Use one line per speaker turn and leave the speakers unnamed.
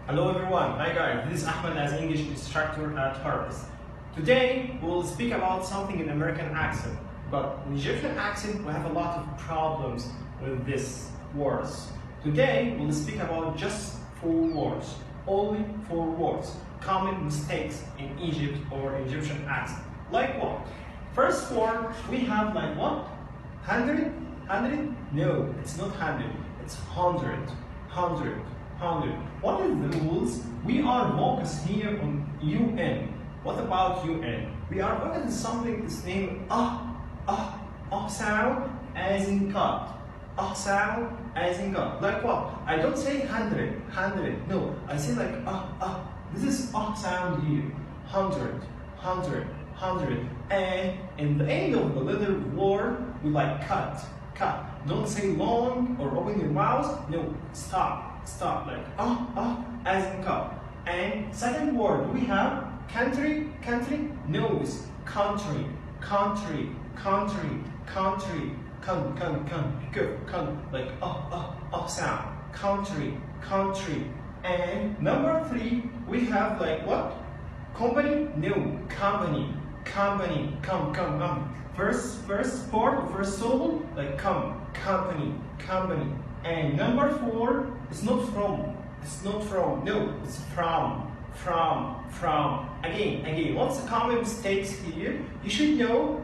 Hello everyone, hi guys, this is Ahmed as English instructor at Tmaaris. Today we will speak about something in American accent, but in Egyptian accent we have a lot of problems with these words. Today we'll speak about just 4 words, only 4 words, common mistakes in Egypt or Egyptian accent. Like what? First word we have like what? 100? 100? No, it's not 100, it's 100. 100. 100. What is the rules? We are focused here on UN. What about UN? We are focused on something that's named sound as in cut. Sound as in cut. Like what? I don't say 100, 100. No, I say like This is sound here. 100, 100, 100. And in the end of the letter word, we like cut, cut. Don't say long or open your mouth. No, stop. Stop like as in cup. And second word we have country, country, nose, country, country, country, country, come, like sound, country, country. And number 3 we have like what? Company, no, company, company, come. First part, first syllable, like come, company, company. And number 4, it's not from, no, it's from. Again, what's the common mistakes here? You should know